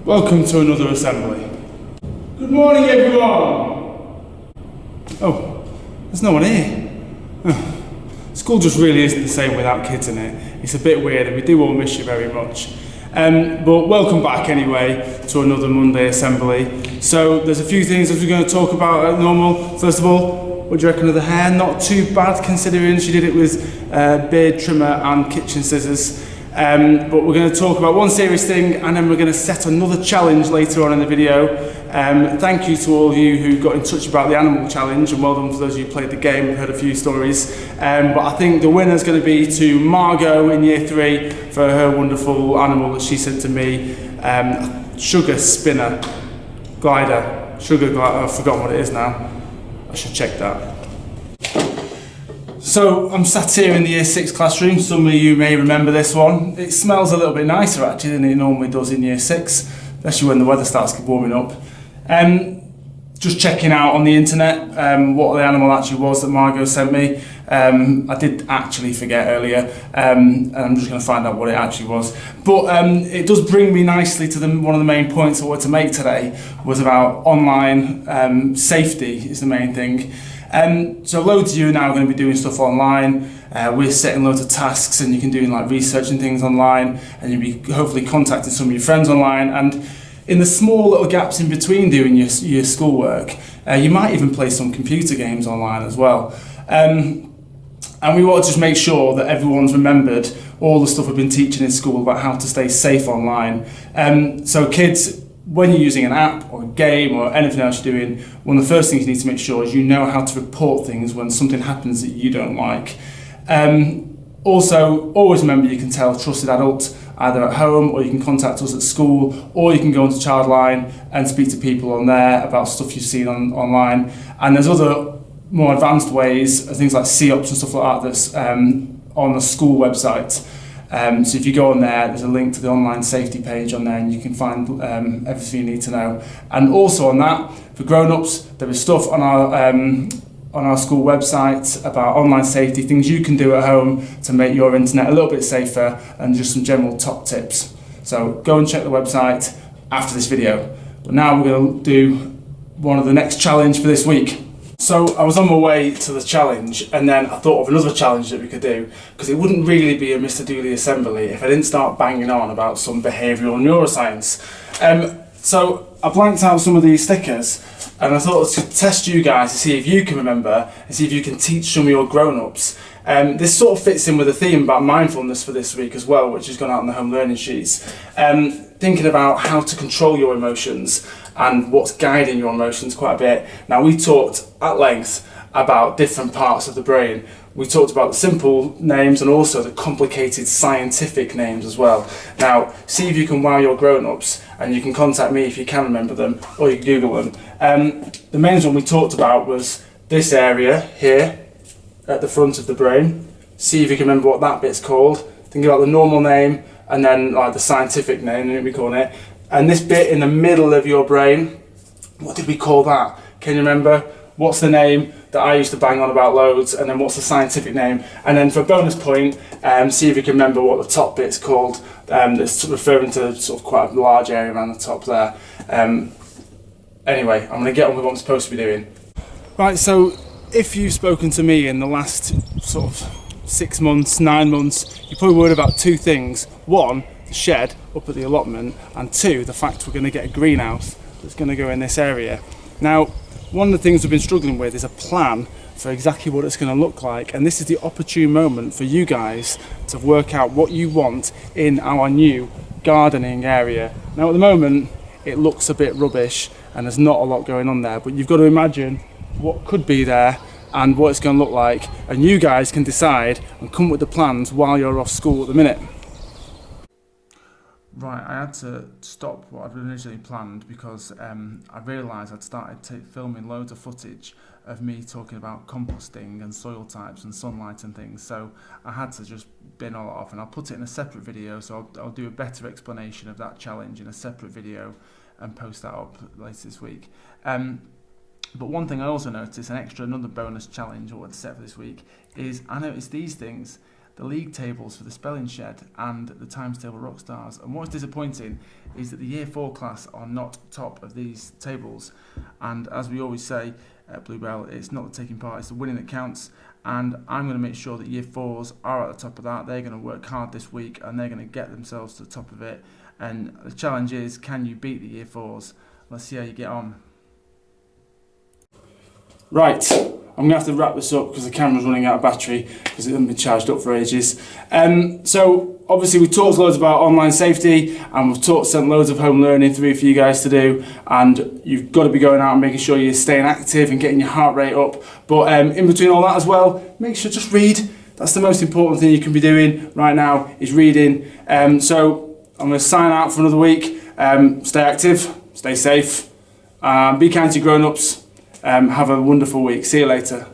Welcome to another assembly. Good morning, everyone! Oh, there's no one here. School just really isn't the same without kids in it. It's a bit weird and we do all miss you very much. But welcome back anyway to another Monday assembly. So there's a few things that we're going to talk about at normal. First of all, what do you reckon of the hair? Not too bad considering she did it with beard trimmer and kitchen scissors. But we're going to talk about one serious thing and then we're going to set another challenge later on in the video. Thank you to all of you who got in touch about the animal challenge, and well done for those of you who played the game. I've heard a few stories. But I think the winner is going to be to Margot in year 3 for her wonderful animal that she sent to me. Sugar spinner glider. Sugar glider, I've forgotten what it is now. I should check that. So I'm sat here in the year 6 classroom. Some of you may remember this one. It smells a little bit nicer actually than it normally does in year 6, especially when the weather starts warming up. Just checking out on the internet what the animal actually was that Margot sent me. I did actually forget earlier, and I'm just going to find out what it actually was. But it does bring me nicely to one of the main points I wanted to make today was about online safety is the main thing. So loads of you are now going to be doing stuff online. We're setting loads of tasks and you can do like researching things online and you'll be hopefully contacting some of your friends online, and in the small little gaps in between doing your schoolwork, you might even play some computer games online as well. And we want to just make sure that everyone's remembered all the stuff we've been teaching in school about how to stay safe online. So kids, when you're using an app or a game or anything else you're doing, one of the first things you need to make sure is you know how to report things when something happens that you don't like. Also, always remember you can tell a trusted adult either at home, or you can contact us at school, or you can go into Childline and speak to people on there about stuff you've seen online. And there's other more advanced ways, things like COPS and stuff like that that's on the school website. So if you go on there, there's a link to the online safety page on there and you can find everything you need to know. And also on that, for grown-ups, there is stuff on our school website about online safety, things you can do at home to make your internet a little bit safer, and just some general top tips. So go and check the website after this video. But now we're going to do one of the next challenge for this week. So I was on my way to the challenge and then I thought of another challenge that we could do, because it wouldn't really be a Mr. Dooley assembly if I didn't start banging on about some behavioural neuroscience. So I blanked out some of these stickers and I thought to test you guys to see if you can remember and see if you can teach some of your grown-ups. This sort of fits in with the theme about mindfulness for this week as well, which has gone out in the home learning sheets. Thinking about how to control your emotions and what's guiding your emotions quite a bit. Now, we talked at length about different parts of the brain. We talked about the simple names and also the complicated scientific names as well. Now, see if you can wow your grown-ups, and you can contact me if you can remember them, or you can Google them. The main one we talked about was this area here at the front of the brain. See if you can remember what that bit's called. Think about the normal name and then like the scientific name, we call it. And this bit in the middle of your brain, what did we call that? Can you remember? What's the name that I used to bang on about loads, and then what's the scientific name? And then for a bonus point, see if you can remember what the top bit's called. That's referring to sort of quite a large area around the top there. Anyway, I'm going to get on with what I'm supposed to be doing. Right, so if you've spoken to me in the last sort of 6 months, 9 months, you probably worried about 2 things. 1, the shed up at the allotment, and 2, the fact we're going to get a greenhouse that's going to go in this area. Now, one of the things we've been struggling with is a plan for exactly what it's going to look like, and this is the opportune moment for you guys to work out what you want in our new gardening area. Now, at the moment, it looks a bit rubbish and there's not a lot going on there, but you've got to imagine what could be there and what it's going to look like, and you guys can decide and come up with the plans while you're off school at the minute. Right, I had to stop what I'd originally planned because I realised I'd started filming loads of footage of me talking about composting and soil types and sunlight and things, so I had to just bin all that off, and I'll put it in a separate video, so I'll do a better explanation of that challenge in a separate video and post that up later this week. But one thing I also noticed, another bonus challenge I want to set for this week, is I noticed these things the league tables for the Spelling Shed and the Times Table Rockstars. And what's disappointing is that the Year 4 class are not top of these tables. And as we always say at Bluebell, it's not the taking part, it's the winning that counts. And I'm going to make sure that Year 4s are at the top of that. They're going to work hard this week and they're going to get themselves to the top of it. And the challenge is, can you beat the Year 4s? Let's see how you get on. Right, I'm going to have to wrap this up because the camera's running out of battery because it hasn't been charged up for ages. So obviously we talked loads about online safety and we've sent loads of home learning through for you guys to do, and you've got to be going out and making sure you're staying active and getting your heart rate up. But in between all that as well, make sure just read. That's the most important thing you can be doing right now, is reading. So I'm going to sign out for another week. Stay active, stay safe, be kind to your grown-ups. Have a wonderful week. See you later.